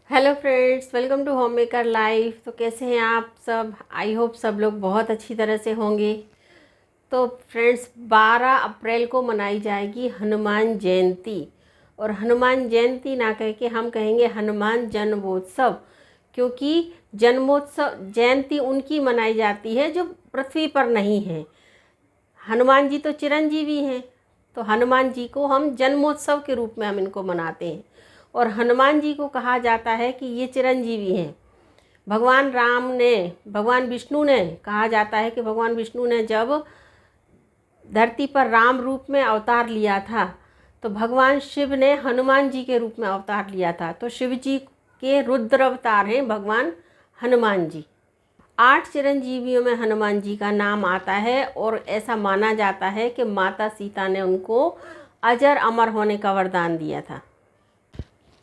Hello friends, welcome to home maker life. तो कैसे हैं आप सब? आई होप सब लोग बहुत अच्छी तरह से होंगे। तो फ्रेंड्स, 12 अप्रैल को मनाई जाएगी हनुमान जयंती। और हनुमान जयंती ना कह के हम कहेंगे हनुमान जन्मोत्सव, क्योंकि जन्मोत्सव जयंती उनकी मनाई जाती है जो पृथ्वी पर नहीं है। हनुमान जी तो चिरंजीवी हैं, तो हनुमान जी को हम जन्मोत्सव के रूप में हम इनको मनाते हैं। और हनुमान जी को कहा जाता है कि ये चिरंजीवी हैं। भगवान विष्णु ने कहा जाता है कि भगवान विष्णु ने जब धरती पर राम रूप में अवतार लिया था, तो भगवान शिव ने हनुमान जी के रूप में अवतार लिया था। तो शिव जी के रुद्र अवतार हैं भगवान हनुमान जी। 8 चिरंजीवियों में हनुमान जी का नाम आता है। और ऐसा माना जाता है कि माता सीता ने उनको अजर अमर होने का वरदान दिया था।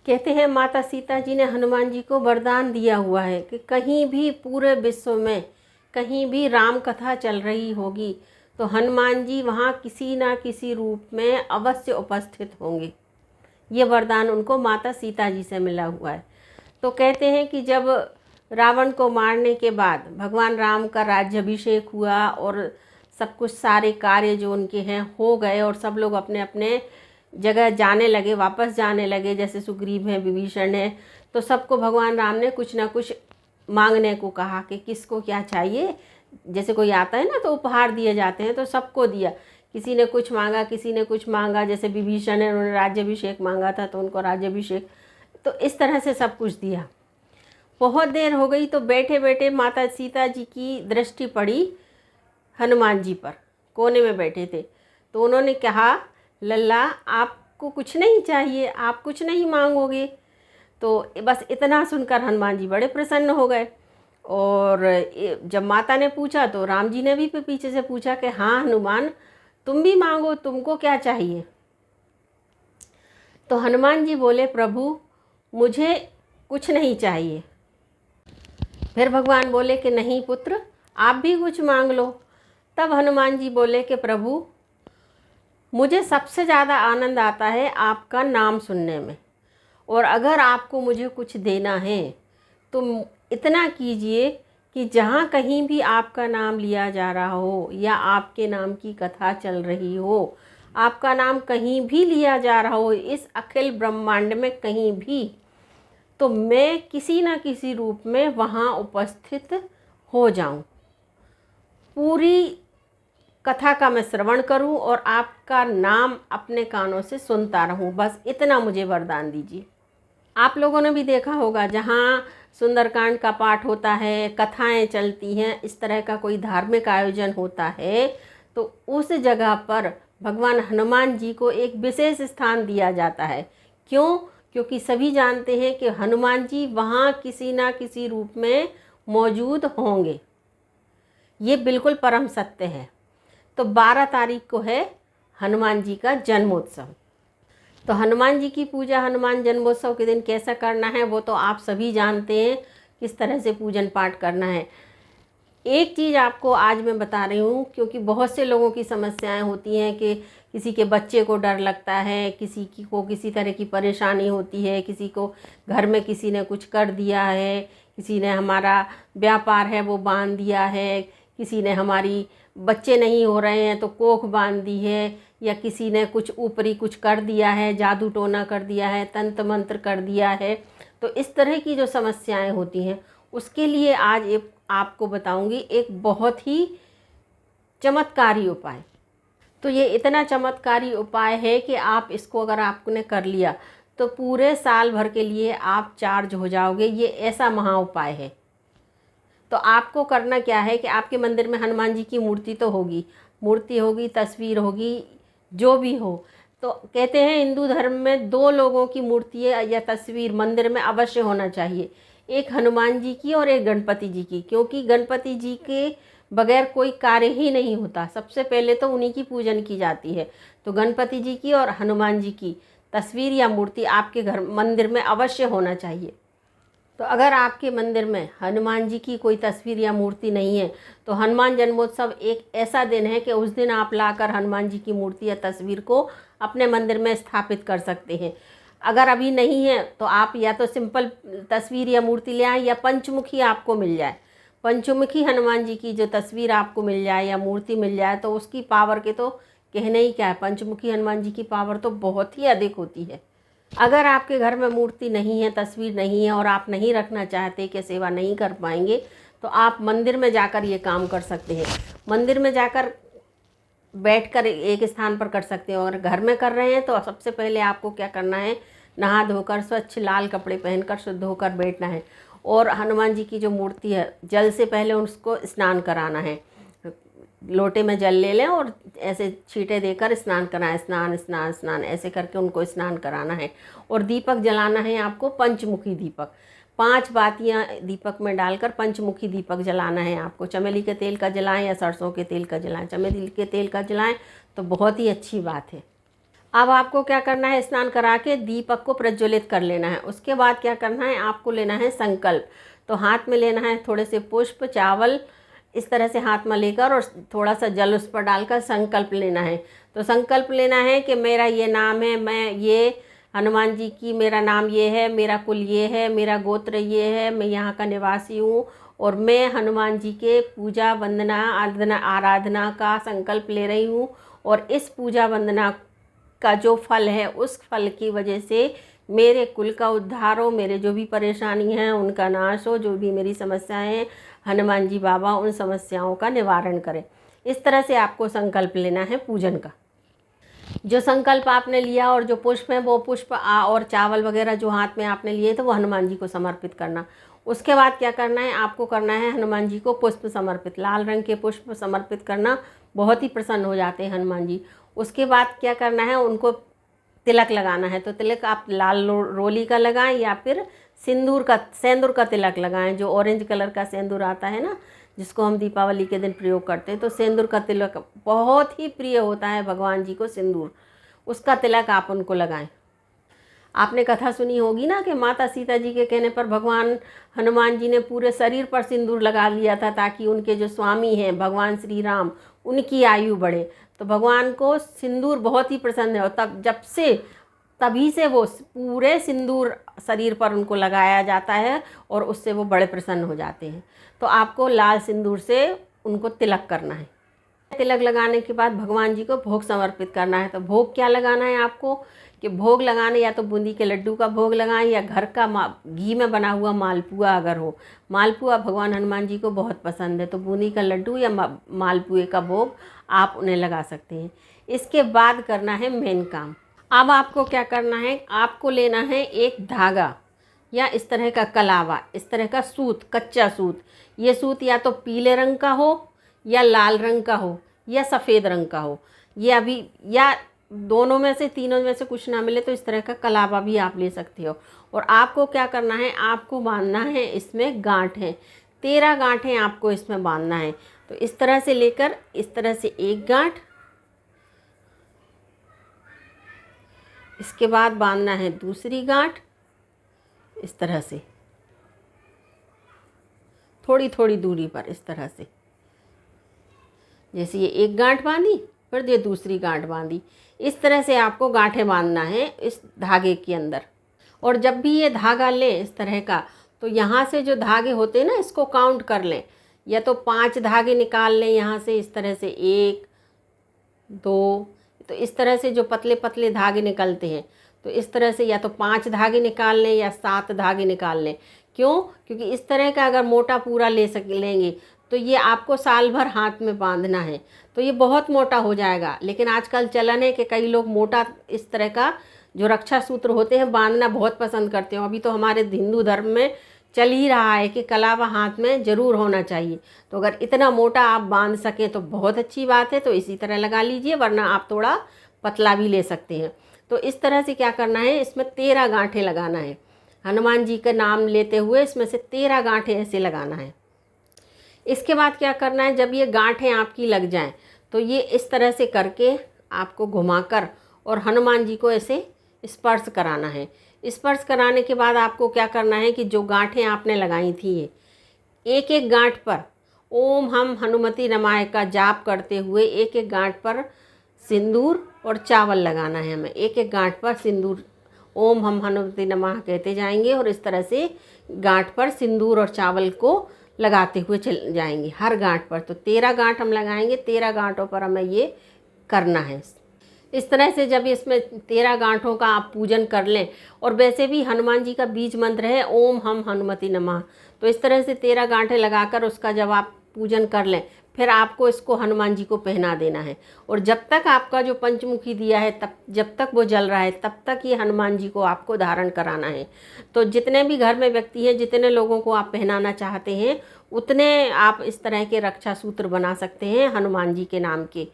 कहते हैं माता सीता जी ने हनुमान जी को वरदान दिया हुआ है कि कहीं भी पूरे विश्व में कहीं भी राम कथा चल रही होगी तो हनुमान जी वहाँ किसी ना किसी रूप में अवश्य उपस्थित होंगे। ये वरदान उनको माता सीता जी से मिला हुआ है। तो कहते हैं कि जब रावण को मारने के बाद भगवान राम का राज्याभिषेक हुआ और सब कुछ सारे कार्य जो उनके हैं हो गए और सब लोग अपने अपने जगह जाने लगे, वापस जाने लगे, जैसे सुग्रीव हैं, विभीषण हैं, तो सबको भगवान राम ने कुछ ना कुछ मांगने को कहा कि किसको क्या चाहिए। जैसे कोई आता है ना तो उपहार दिए जाते हैं, तो सबको दिया। किसी ने कुछ मांगा, किसी ने कुछ मांगा। जैसे विभीषण है, उन्होंने राज्याभिषेक मांगा था तो उनको राज्याभिषेक। तो इस तरह से सब कुछ दिया। बहुत देर हो गई तो बैठे बैठे माता सीता जी की दृष्टि पड़ी हनुमान जी पर। कोने में बैठे थे तो उन्होंने कहा, लल्ला आपको कुछ नहीं चाहिए, आप कुछ नहीं मांगोगे? तो बस इतना सुनकर हनुमान जी बड़े प्रसन्न हो गए। और जब माता ने पूछा तो राम जी ने भी पीछे से पूछा कि हाँ हनुमान, तुम भी मांगो, तुमको क्या चाहिए? तो हनुमान जी बोले, प्रभु मुझे कुछ नहीं चाहिए। फिर भगवान बोले कि नहीं पुत्र, आप भी कुछ मांग लो। तब हनुमान जी बोले कि प्रभु मुझे सबसे ज़्यादा आनंद आता है आपका नाम सुनने में, और अगर आपको मुझे कुछ देना है तो इतना कीजिए कि जहाँ कहीं भी आपका नाम लिया जा रहा हो या आपके नाम की कथा चल रही हो, आपका नाम कहीं भी लिया जा रहा हो इस अखिल ब्रह्मांड में कहीं भी, तो मैं किसी न किसी रूप में वहाँ उपस्थित हो जाऊँ। पूरी कथा का मैं श्रवण करूं और आपका नाम अपने कानों से सुनता रहूं, बस इतना मुझे वरदान दीजिए। आप लोगों ने भी देखा होगा, जहां सुंदरकांड का पाठ होता है, कथाएं चलती हैं, इस तरह का कोई धार्मिक आयोजन होता है, तो उस जगह पर भगवान हनुमान जी को एक विशेष स्थान दिया जाता है। क्यों? क्योंकि सभी जानते हैं कि हनुमान जी वहाँ किसी ना किसी रूप में मौजूद होंगे। ये बिल्कुल परम सत्य है। तो 12 तारीख को है हनुमान जी का जन्मोत्सव। तो हनुमान जी की पूजा हनुमान जन्मोत्सव के दिन कैसा करना है वो तो आप सभी जानते हैं, किस तरह से पूजन पाठ करना है। एक चीज़ आपको आज मैं बता रही हूँ, क्योंकि बहुत से लोगों की समस्याएं होती हैं कि किसी के बच्चे को डर लगता है, को किसी तरह की परेशानी होती है, किसी को घर में किसी ने कुछ कर दिया है, किसी ने हमारा व्यापार है वो बांध दिया है, किसी ने हमारी बच्चे नहीं हो रहे हैं तो कोख बांध दी है, या किसी ने कुछ ऊपरी कुछ कर दिया है, जादू टोना कर दिया है, तंत्र मंत्र कर दिया है। तो इस तरह की जो समस्याएं होती हैं उसके लिए आज एक आपको बताऊंगी एक बहुत ही चमत्कारी उपाय। तो ये इतना चमत्कारी उपाय है कि आप इसको अगर आपने कर लिया तो पूरे साल भर के लिए आप चार्ज हो जाओगे। ये ऐसा महा उपाय है। तो आपको करना क्या है कि आपके मंदिर में हनुमान जी की मूर्ति तो होगी, मूर्ति होगी, तस्वीर होगी, जो भी हो। तो कहते हैं हिंदू धर्म में 2 लोगों की मूर्ति या तस्वीर मंदिर में अवश्य होना चाहिए, एक हनुमान जी की और एक गणपति जी की। क्योंकि गणपति जी के बगैर कोई कार्य ही नहीं होता, सबसे पहले तो उन्हीं की पूजन की जाती है। तो गणपति जी की और हनुमान जी की तस्वीर या मूर्ति आपके घर मंदिर में अवश्य होना चाहिए। तो अगर आपके मंदिर में हनुमान जी की कोई तस्वीर या मूर्ति नहीं है तो हनुमान जन्मोत्सव एक ऐसा दिन है कि उस दिन आप लाकर हनुमान जी की मूर्ति या तस्वीर को अपने मंदिर में स्थापित कर सकते हैं। अगर अभी नहीं है तो आप या तो सिंपल तस्वीर या मूर्ति ले आएँ, या पंचमुखी आपको मिल जाए, पंचमुखी हनुमान जी की जो तस्वीर आपको मिल जाए या मूर्ति मिल जाए, तो उसकी पावर के तो कहने ही क्या है। पंचमुखी हनुमान जी की पावर तो बहुत ही अधिक होती है। अगर आपके घर में मूर्ति नहीं है, तस्वीर नहीं है, और आप नहीं रखना चाहते कि सेवा नहीं कर पाएंगे, तो आप मंदिर में जाकर ये काम कर सकते हैं। मंदिर में जाकर बैठकर एक स्थान पर कर सकते हैं। और घर में कर रहे हैं तो सबसे पहले आपको क्या करना है, नहा धोकर स्वच्छ लाल कपड़े पहनकर शुद्ध होकर बैठना है। और हनुमान जी की जो मूर्ति है, जल से पहले उसको स्नान कराना है। लोटे में जल ले लें और ऐसे छींटे देकर स्नान कराएं, स्नान स्नान स्नान ऐसे करके उनको स्नान कराना है। और दीपक जलाना है आपको, पंचमुखी दीपक, 5 बातियां दीपक में डालकर पंचमुखी दीपक जलाना है आपको। चमेली के तेल का जलाएं या सरसों के तेल का जलाएं। चमेली के तेल का जलाएं तो बहुत ही अच्छी बात है। अब आपको क्या करना है, स्नान करा के दीपक को प्रज्वलित कर लेना है। उसके बाद क्या करना है, आपको लेना है संकल्प। तो हाथ में लेना है थोड़े से पुष्प, चावल, इस तरह से हाथ में लेकर और थोड़ा सा जल उस पर डालकर संकल्प लेना है। तो संकल्प लेना है कि मेरा ये नाम है, मैं ये हनुमान जी की, मेरा नाम ये है, मेरा कुल ये है, मेरा गोत्र ये है, मैं यहाँ का निवासी हूँ, और मैं हनुमान जी के पूजा वंदना आराधना का संकल्प ले रही हूँ। और इस पूजा वंदना का जो फल है, उस फल की वजह से मेरे कुल का उद्धार हो, मेरे जो भी परेशानी हैं उनका नाश हो, जो भी मेरी समस्याएं हैं हनुमान जी बाबा उन समस्याओं का निवारण करें। इस तरह से आपको संकल्प लेना है पूजन का। जो संकल्प आपने लिया और जो पुष्प है, वो पुष्प और चावल वगैरह जो हाथ में आपने लिए तो वो हनुमान जी को समर्पित करना। उसके बाद क्या करना है, आपको करना है हनुमान जी को पुष्प समर्पित, लाल रंग के पुष्प समर्पित करना। बहुत ही प्रसन्न हो जाते हैं हनुमान जी। उसके बाद क्या करना है, उनको तिलक लगाना है। तो तिलक आप लाल रोली का लगाएं या फिर सेंदूर का तिलक लगाएं। जो ऑरेंज कलर का सेंदूर आता है ना, जिसको हम दीपावली के दिन प्रयोग करते हैं, तो सेंदूर का तिलक बहुत ही प्रिय होता है भगवान जी को सिंदूर, उसका तिलक आप उनको लगाएं। आपने कथा सुनी होगी ना कि माता सीता जी के कहने पर भगवान हनुमान जी ने पूरे शरीर पर सिंदूर लगा लिया था, ताकि उनके जो स्वामी हैं भगवान श्री राम, उनकी आयु बढ़े। तो भगवान को सिंदूर बहुत ही पसंद है, और तभी से वो पूरे सिंदूर शरीर पर उनको लगाया जाता है और उससे वो बड़े प्रसन्न हो जाते हैं। तो आपको लाल सिंदूर से उनको तिलक करना है। तिलक लगाने के बाद भगवान जी को भोग समर्पित करना है। तो भोग क्या लगाना है आपको, कि भोग लगाने या तो बूंदी के लड्डू का भोग लगाएं या घर का घी में बना हुआ मालपुआ अगर हो। मालपुआ भगवान हनुमान जी को बहुत पसंद है, तो बूंदी का लड्डू या मालपुए का भोग आप उन्हें लगा सकते हैं। इसके बाद करना है मेन काम। अब आपको क्या करना है, आपको लेना है एक धागा या इस तरह का कलावा, इस तरह का सूत, कच्चा सूत। ये सूत या तो पीले रंग का हो या लाल रंग का हो या सफ़ेद रंग का हो। ये अभी या दोनों में से, तीनों में से कुछ ना मिले तो इस तरह का कलावा भी आप ले सकते हो। और आपको क्या करना है, आपको बांधना है, इसमें गांठ है, 13 गांठें आपको इसमें बांधना है। तो इस तरह से लेकर इस तरह से एक गांठ, इसके बाद बांधना है दूसरी गांठ, इस तरह से थोड़ी थोड़ी दूरी पर, इस तरह से। जैसे ये एक गांठ बांधी, फिर ये दूसरी गांठ बांधी, इस तरह से आपको गांठें बांधना है इस धागे के अंदर। और जब भी ये धागा लें इस तरह का, तो यहाँ से जो धागे होते हैं ना, इसको काउंट कर लें, या तो 5 धागे निकाल लें यहाँ से, इस तरह से 1 2, तो इस तरह से जो पतले पतले धागे निकलते हैं, तो इस तरह से या तो 5 धागे निकाल लें या 7 धागे निकाल लें। क्यों? क्योंकि इस तरह का अगर मोटा पूरा लेंगे तो ये आपको साल भर हाथ में बांधना है, तो ये बहुत मोटा हो जाएगा। लेकिन आजकल चलन है कि कई लोग मोटा इस तरह का जो रक्षा सूत्र होते हैं बांधना बहुत पसंद करते हो। अभी तो हमारे हिंदू धर्म में चल ही रहा है कि कलावा हाथ में ज़रूर होना चाहिए। तो अगर इतना मोटा आप बांध सकें तो बहुत अच्छी बात है, तो इसी तरह लगा लीजिए, वरना आप थोड़ा पतला भी ले सकते हैं। तो इस तरह से क्या करना है, इसमें 13 गांठें लगाना है। हनुमान जी का नाम लेते हुए इसमें से 13 गांठें ऐसे लगाना है। इसके बाद क्या करना है, जब ये गांठें आपकी लग जाएं तो ये इस तरह से करके आपको घुमाकर और हनुमान जी को ऐसे स्पर्श कराना है। स्पर्श कराने के बाद आपको क्या करना है कि जो गांठें आपने लगाई थी, ये एक एक गांठ पर ओम हम हनुमति रमाय का जाप करते हुए एक एक गांठ पर सिंदूर और चावल लगाना है हमें। एक एक गांठ पर सिंदूर ओम हम हनुमते नमः कहते जाएंगे और इस तरह से गांठ पर सिंदूर और चावल को लगाते हुए चल जाएंगे हर गांठ पर। तो 13 गांठ हम लगाएंगे, 13 गांठों पर हमें ये करना है। इस तरह से जब इसमें 13 गांठों का आप पूजन कर लें, और वैसे भी हनुमान जी का बीज मंत्र है ओम हम हनुमते नमः, तो इस तरह से 13 गांठें लगाकर उसका जब आप पूजन कर लें, फिर आपको इसको हनुमान जी को पहना देना है। और जब तक आपका जो पंचमुखी दिया है तब जब तक वो जल रहा है तब तक ये हनुमान जी को आपको धारण कराना है। तो जितने भी घर में व्यक्ति हैं, जितने लोगों को आप पहनाना चाहते हैं, उतने आप इस तरह के रक्षा सूत्र बना सकते हैं हनुमान जी के नाम के।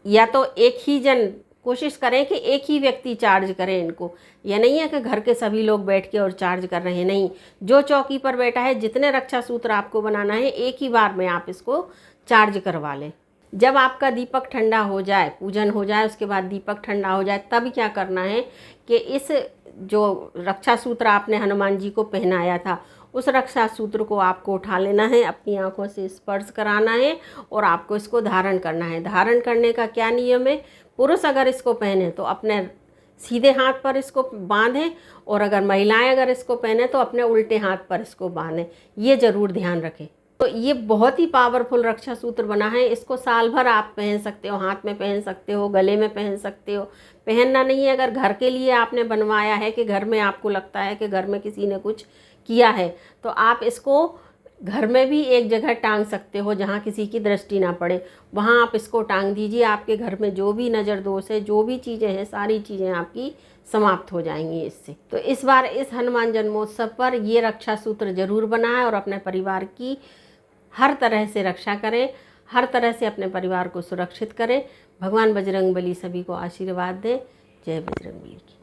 या तो एक ही जन कोशिश करें कि एक ही व्यक्ति चार्ज करे इनको, यह नहीं है कि घर के सभी लोग बैठ के और चार्ज कर रहे हैं, नहीं। जो चौकी पर बैठा है, जितने रक्षा सूत्र आपको बनाना है, एक ही बार में आप इसको चार्ज करवा लें। जब आपका दीपक ठंडा हो जाए, पूजन हो जाए, उसके बाद दीपक ठंडा हो जाए, तब क्या करना है कि इस जो रक्षा सूत्र आपने हनुमान जी को पहनाया था, उस रक्षा सूत्र को आपको उठा लेना है, अपनी आंखों से स्पर्श कराना है और आपको इसको धारण करना है। धारण करने का क्या नियम है? पुरुष अगर इसको पहने तो अपने सीधे हाथ पर इसको बांधें, और अगर महिलाएं अगर इसको पहने तो अपने उल्टे हाथ पर इसको बांधें। ये ज़रूर ध्यान रखें। तो ये बहुत ही पावरफुल रक्षा सूत्र बना है। इसको साल भर आप पहन सकते हो, हाथ में पहन सकते हो, गले में पहन सकते हो। पहनना नहीं है, अगर घर के लिए आपने बनवाया है कि घर में आपको लगता है कि घर में किसी ने कुछ किया है, तो आप इसको घर में भी एक जगह टांग सकते हो जहाँ किसी की दृष्टि ना पड़े, वहाँ आप इसको टांग दीजिए। आपके घर में जो भी नज़र दोष है, जो भी चीज़ें हैं, सारी चीज़ें आपकी समाप्त हो जाएंगी इससे। तो इस बार इस हनुमान जन्मोत्सव पर ये रक्षा सूत्र जरूर बनाएं और अपने परिवार की हर तरह से रक्षा करें, हर तरह से अपने परिवार को सुरक्षित करें। भगवान बजरंगबली सभी को आशीर्वाद दें। जय बजरंगबली की।